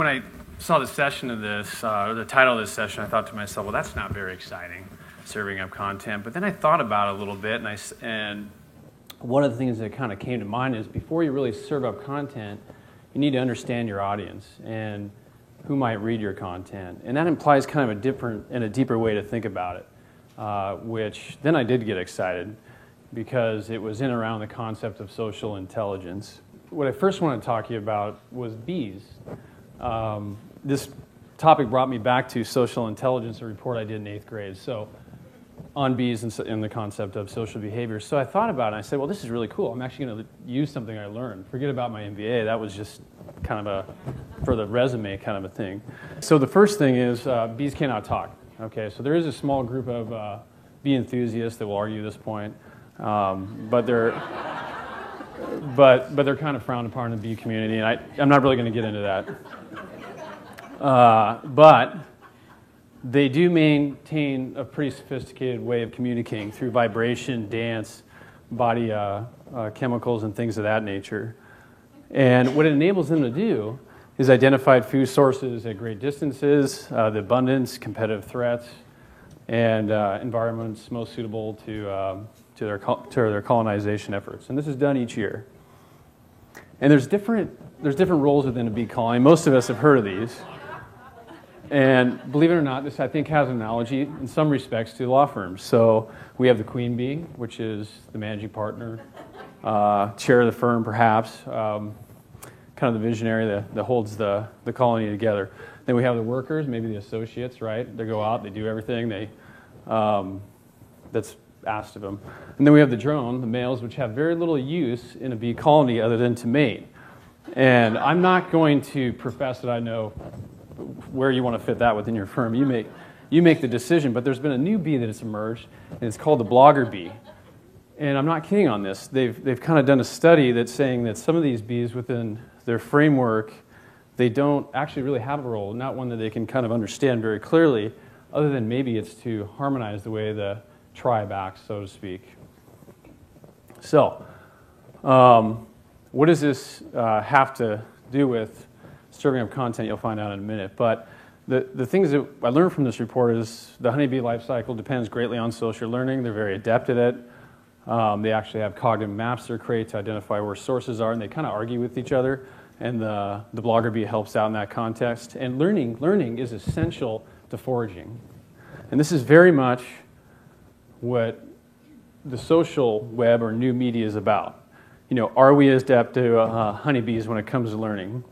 When I saw the session of this, or the title of this session, I thought to myself, well, that's not very exciting, serving up content. But then I thought about it a little bit, and one of the things that kind of came to mind is before you really serve up content, you need to understand your audience and who might read your content. And that implies kind of a different and a deeper way to think about it, which then I did get excited because it was in around the concept of social intelligence. What I first wanted to talk to you about was bees. This topic brought me back to social intelligence, a report I did in 8th grade. So on bees and the concept of social behavior. So I thought about it and I said, well, this is really cool. I'm actually going to use something I learned. Forget about my MBA. That was just kind of for the resume kind of a thing. So the first thing is bees cannot talk. Okay, so there is a small group of bee enthusiasts that will argue this point, but they're kind of frowned upon in the bee community, and I'm not really going to get into that. But they do maintain a pretty sophisticated way of communicating through vibration, dance, body chemicals, and things of that nature. And what it enables them to do is identify food sources at great distances, the abundance, competitive threats, and environments most suitable to their colonization efforts. And this is done each year. And there's different roles within a bee colony. Most of us have heard of these. And believe it or not, this I think has an analogy in some respects to law firms. So we have the queen bee, which is the managing partner, chair of the firm perhaps, kind of the visionary that holds the colony together. Then we have the workers, maybe the associates, right? They go out, they do everything that's asked of them. And then we have the drone, the males, which have very little use in a bee colony other than to mate. And I'm not going to profess that I know where you want to fit that within your firm. You make the decision, but there's been a new bee that has emerged, and it's called the blogger bee. And I'm not kidding on this. They've kind of done a study that's saying that some of these bees within their framework, they don't actually really have a role, not one that they can kind of understand very clearly, other than maybe it's to harmonize the way the tribe acts, so to speak. So, what does this have to do with serving up content? You'll find out in a minute. But the things that I learned from this report is the honeybee life cycle depends greatly on social learning. They're very adept at it. They actually have cognitive maps they're created to identify where sources are, and they kind of argue with each other. And the blogger bee helps out in that context. And learning is essential to foraging. And this is very much what the social web or new media is about. You know, are we as adept to honeybees when it comes to learning?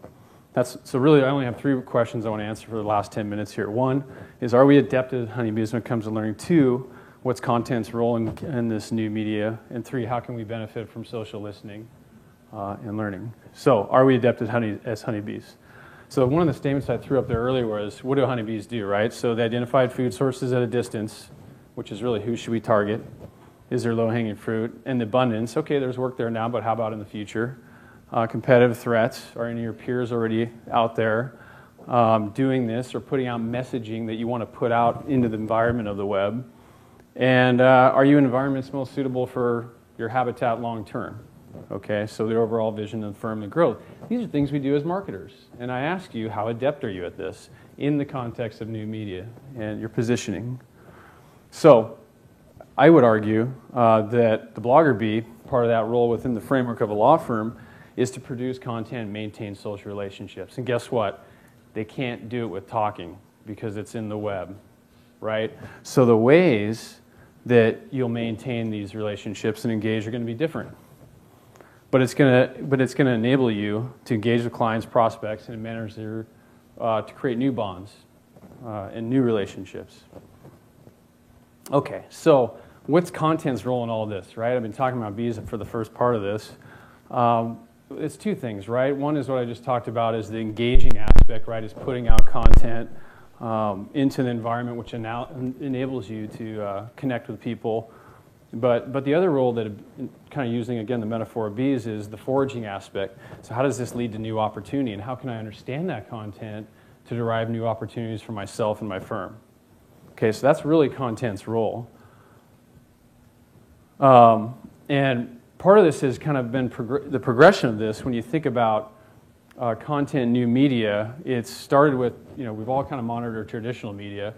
So really, I only have 3 questions I want to answer for the last 10 minutes here. 1 is, are we adept at honeybees when it comes to learning? 2, what's content's role in this new media? And 3, how can we benefit from social listening and learning? So, are we adept as honeybees? So one of the statements I threw up there earlier was, what do honeybees do, right? So they identified food sources at a distance, which is really who should we target? Is there low-hanging fruit? And the abundance, okay, there's work there now, but how about in the future? Competitive threats, are any of your peers already out there doing this or putting out messaging that you want to put out into the environment of the web? And are you in environments most suitable for your habitat long term? Okay, so the overall vision of the firm and growth. These are things we do as marketers. And I ask you, how adept are you at this in the context of new media and your positioning? So I would argue that the blogger bee, part of that role within the framework of a law firm, is to produce content and maintain social relationships. And guess what? They can't do it with talking because it's in the web, right? So the ways that you'll maintain these relationships and engage are going to be different. But it's going to enable you to engage with clients, prospects, in manners that are to create new bonds and new relationships. Okay, so what's content's role in all this, right? I've been talking about bees for the first part of this. It's 2 things, right? One is what I just talked about is the engaging aspect, right? Is putting out content into the environment which enables you to connect with people. But the other role that, kind of using, again, the metaphor of bees, is the foraging aspect. So how does this lead to new opportunity, and how can I understand that content to derive new opportunities for myself and my firm? Okay, so that's really content's role. And part of this has kind of been the progression of this when you think about content, new media, it started with, we've all kind of monitored traditional media,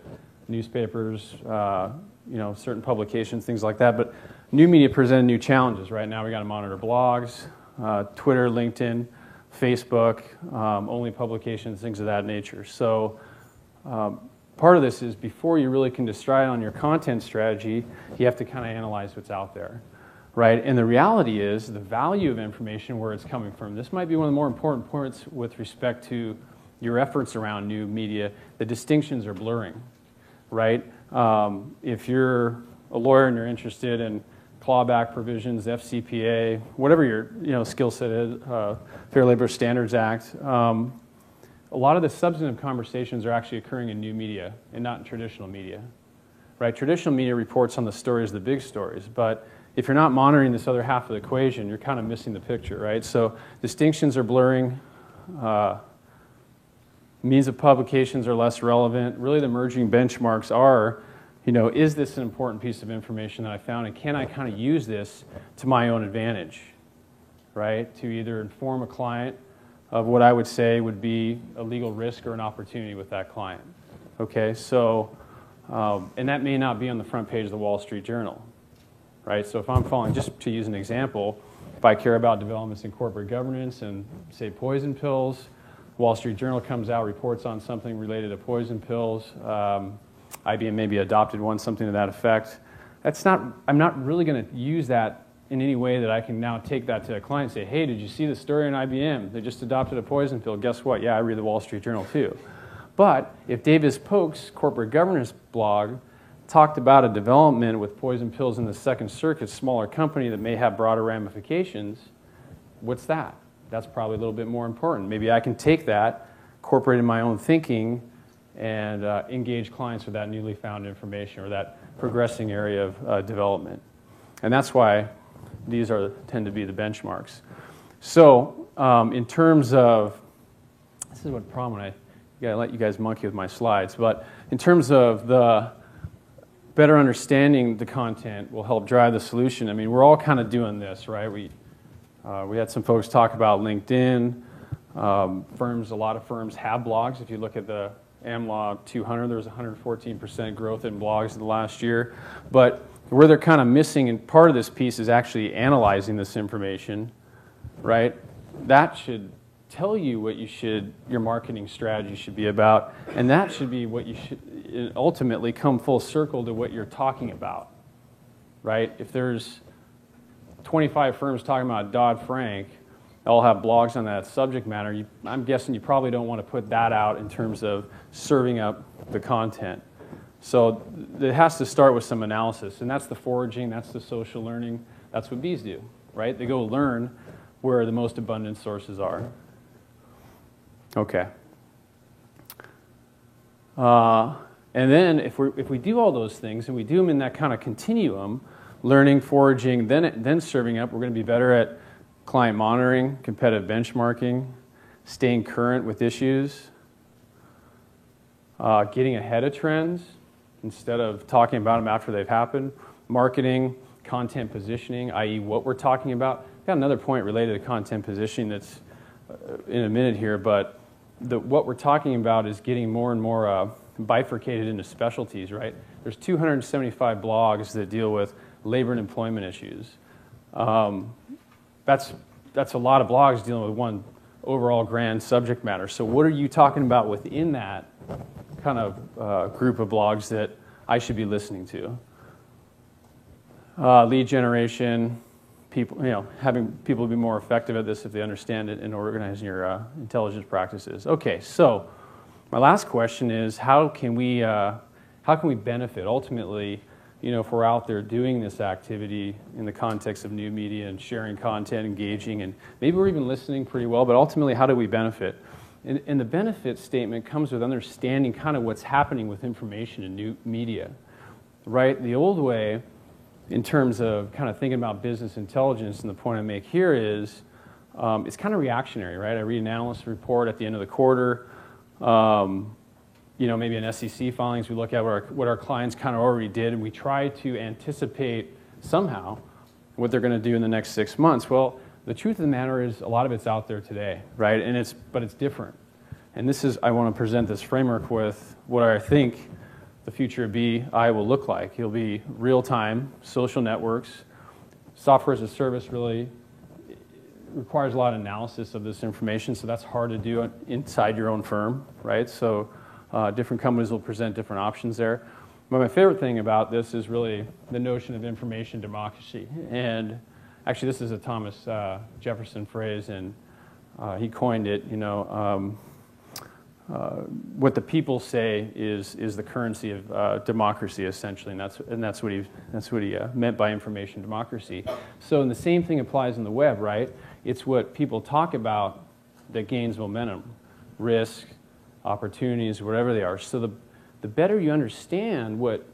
newspapers, certain publications, things like that. But new media presented new challenges. Right now we got to monitor blogs, Twitter, LinkedIn, Facebook, only publications, things of that nature. So part of this is before you really can decide on your content strategy, you have to kind of analyze what's out there, right? And the reality is the value of information, where it's coming from. This might be one of the more important points with respect to your efforts around new media. The distinctions are blurring, right? If you're a lawyer and you're interested in clawback provisions, FCPA, whatever your skill set is, Fair Labor Standards Act, a lot of the substantive conversations are actually occurring in new media and not in traditional media, right? Traditional media reports on the stories, the big stories, but if you're not monitoring this other half of the equation, you're kind of missing the picture, right? So distinctions are blurring, means of publications are less relevant. Really the emerging benchmarks are, is this an important piece of information that I found, and can I kind of use this to my own advantage, right? To either inform a client of what I would say would be a legal risk or an opportunity with that client. Okay, so, and that may not be on the front page of the Wall Street Journal, right? So if I'm following, just to use an example, if I care about developments in corporate governance and say poison pills, Wall Street Journal comes out, reports on something related to poison pills, IBM maybe adopted one, something to that effect. I'm not really going to use that in any way that I can now take that to a client and say, hey, did you see the story on IBM? They just adopted a poison pill. Guess what? Yeah, I read the Wall Street Journal too. But if Davis Polk's corporate governance blog talked about a development with poison pills in the Second Circuit, smaller company that may have broader ramifications, what's that? That's probably a little bit more important. Maybe I can take that, incorporate in my own thinking, and engage clients with that newly found information or that progressing area of development. And that's why these tend to be the benchmarks. So in terms of, this is what problem I gotta let you guys monkey with my slides, but in terms of the better understanding the content will help drive the solution. I mean, we're all kind of doing this, right? We had some folks talk about LinkedIn. A lot of firms have blogs. If you look at the AmLaw 200, there was 114% growth in blogs in the last year. But where they're kind of missing, and part of this piece is actually analyzing this information, right? That should tell you what your marketing strategy should be about, and that should be what you should ultimately come full circle to what you're talking about, right? If there's 25 firms talking about Dodd-Frank, all have blogs on that subject matter, I'm guessing you probably don't want to put that out in terms of serving up the content. So it has to start with some analysis, and that's the foraging, that's the social learning, that's what bees do, right? They go learn where the most abundant sources are. Okay. And then if we do all those things, and we do them in that kind of continuum, learning, foraging, then serving up, we're going to be better at client monitoring, competitive benchmarking, staying current with issues, getting ahead of trends instead of talking about them after they've happened, marketing, content positioning, i.e. what we're talking about. I've got another point related to content positioning that's in a minute here, but what we're talking about is getting more and more bifurcated into specialties, right? There's 275 blogs that deal with labor and employment issues. That's a lot of blogs dealing with one overall grand subject matter. So what are you talking about within that kind of group of blogs that I should be listening to? Lead generation, people, having people be more effective at this if they understand it, and organizing your intelligence practices. Okay, so my last question is how can we benefit ultimately? If we're out there doing this activity in the context of new media and sharing content, engaging, and maybe we're even listening pretty well, but ultimately, how do we benefit? And the benefit statement comes with understanding kind of what's happening with information in new media, right? The old way, in terms of kind of thinking about business intelligence, and the point I make here is, it's kind of reactionary, right? I read an analyst report at the end of the quarter, maybe in SEC filings, we look at what our clients kind of already did, and we try to anticipate somehow what they're going to do in the next 6 months. Well, the truth of the matter is a lot of it's out there today, right? But it's different. And this is, I want to present this framework with what I think the future of BI will look like. It'll be real-time, social networks. Software as a service really requires a lot of analysis of this information, so that's hard to do inside your own firm, right? So different companies will present different options there. But my favorite thing about this is really the notion of information democracy. And actually, this is a Thomas Jefferson phrase, and he coined it, what the people say is the currency of democracy, essentially, and that's what he meant by information democracy. So, and the same thing applies in the web, right? It's what people talk about that gains momentum, risk, opportunities, whatever they are. So the better you understand what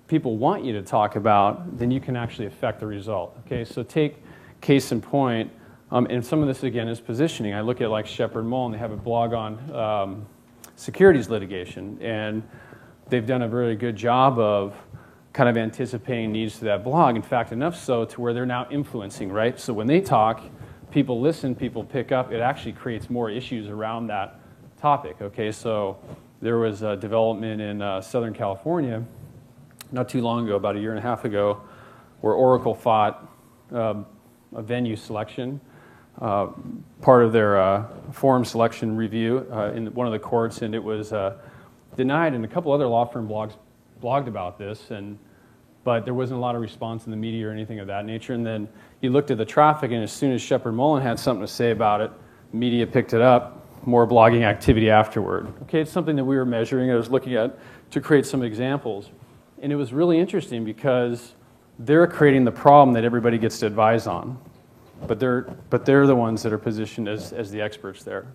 people want you to talk about, then you can actually affect the result. Okay, so take case in point. And some of this, again, is positioning. I look at like Sheppard Mull, and they have a blog on securities litigation. And they've done a very good job of kind of anticipating needs to that blog. In fact, enough so to where they're now influencing, right? So when they talk, people listen, people pick up. It actually creates more issues around that topic. Okay, so there was a development in Southern California not too long ago, about a year and a half ago, where Oracle fought a venue selection. Part of their forum selection review in one of the courts, and it was denied, and a couple other law firm blogged about this, but there wasn't a lot of response in the media or anything of that nature. And then you looked at the traffic, and as soon as Sheppard Mullin had something to say about it, media picked it up, more blogging activity afterward. Okay, it's something that we were measuring, I was looking at to create some examples. And it was really interesting because they're creating the problem that everybody gets to advise on. But they're the ones that are positioned as the experts there.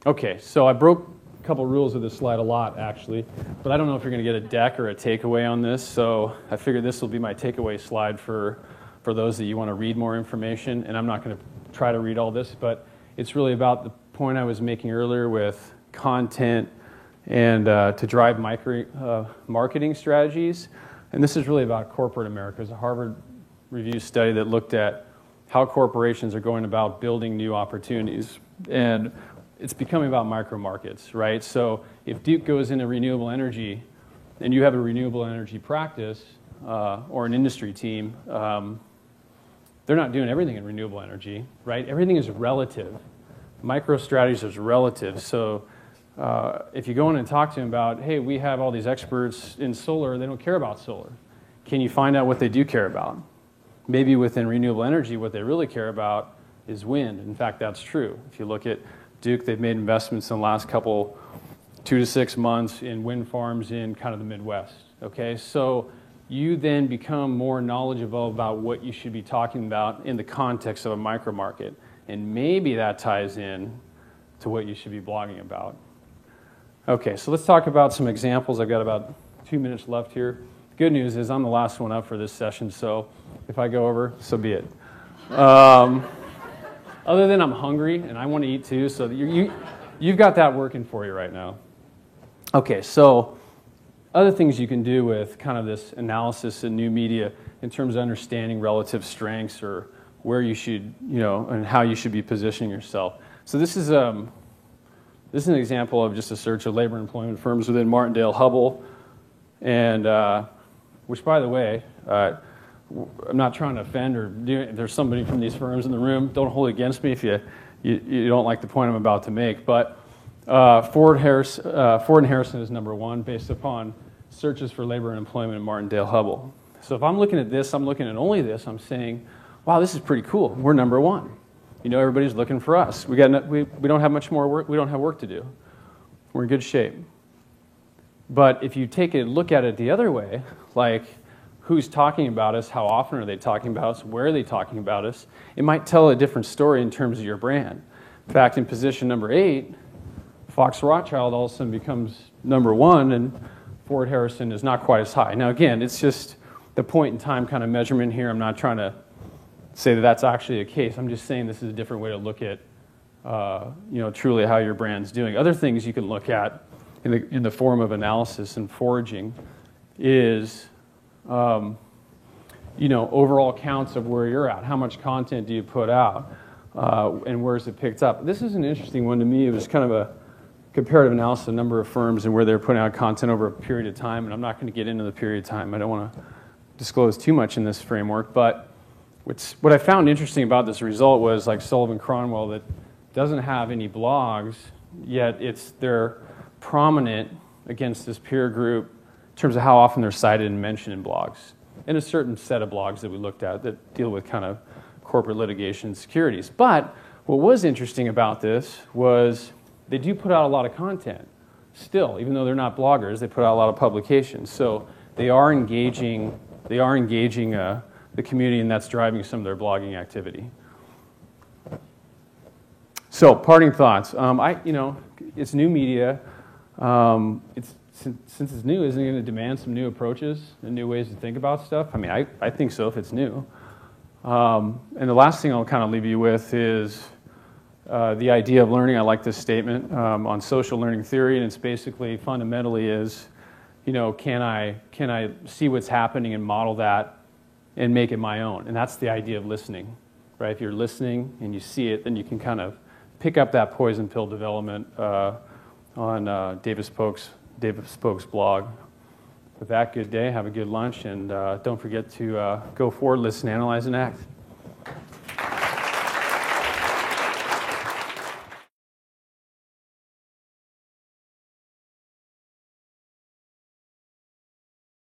Okay, so I broke a couple rules of this slide a lot, actually, but I don't know if you're going to get a deck or a takeaway on this, so I figured this will be my takeaway slide for those that you want to read more information, and I'm not going to try to read all this, but it's really about the point I was making earlier with content and to drive marketing strategies, and this is really about corporate America. There's a Harvard Review study that looked at how corporations are going about building new opportunities. And it's becoming about micro markets, right? So if Duke goes into renewable energy and you have a renewable energy practice or an industry team, they're not doing everything in renewable energy, right? Everything is relative. Micro strategies is relative. So if you go in and talk to them about, hey, we have all these experts in solar, they don't care about solar. Can you find out what they do care about? Maybe within renewable energy, what they really care about is wind. In fact, that's true. If you look at Duke, they've made investments in the last 2 to 6 months in wind farms in kind of the Midwest. Okay, so you then become more knowledgeable about what you should be talking about in the context of a micro market. And maybe that ties in to what you should be blogging about. Okay, so let's talk about some examples. I've got about 2 minutes left here. Good news is I'm the last one up for this session, so if I go over, so be it. Other than I'm hungry and I want to eat too, so you've got that working for you right now. Okay, so other things you can do with kind of this analysis in new media in terms of understanding relative strengths or where you should, and how you should be positioning yourself. So this is an example of just a search of labor and employment firms within Martindale-Hubbell, and which, by the way, I'm not trying to offend or there's somebody from these firms in the room. Don't hold it against me if you don't like the point I'm about to make. But Ford and Harrison is number one based upon searches for labor and employment in Martindale-Hubbell. So if I'm looking at this, I'm looking at only this, I'm saying, wow, this is pretty cool. We're number one. Everybody's looking for us. We don't have much more work. We don't have work to do. We're in good shape. But if you take a look at it the other way, like who's talking about us, how often are they talking about us, where are they talking about us, it might tell a different story in terms of your brand. In fact, in position number 8, Fox Rothschild all of a sudden becomes number 1, and Ford Harrison is not quite as high. Now again, it's just the point in time kind of measurement here. I'm not trying to say that that's actually the case. I'm just saying this is a different way to look at truly how your brand's doing. Other things you can look at in the form of analysis and foraging is, overall counts of where you're at. How much content do you put out, and where is it picked up? This is an interesting one to me. It was kind of a comparative analysis of a number of firms and where they're putting out content over a period of time, and I'm not going to get into the period of time. I don't want to disclose too much in this framework, but what I found interesting about this result was like Sullivan Cronwell that doesn't have any blogs, yet they're prominent against this peer group in terms of how often they're cited and mentioned in blogs. And a certain set of blogs that we looked at that deal with kind of corporate litigation securities. But what was interesting about this was they do put out a lot of content still, even though they're not bloggers. They put out a lot of publications, so they are engaging. The community, and that's driving some of their blogging activity. So, parting thoughts. It's new media. Since it's new, isn't it going to demand some new approaches and new ways to think about stuff? I mean, I think so if it's new. And the last thing I'll kind of leave you with is the idea of learning. I like this statement on social learning theory, and it's basically fundamentally is, can I see what's happening and model that and make it my own? And that's the idea of listening, right? If you're listening and you see it, then you can kind of pick up that poison pill development on Davis Polk's blog. With that, good day, have a good lunch, and don't forget to go forward, listen, analyze, and act.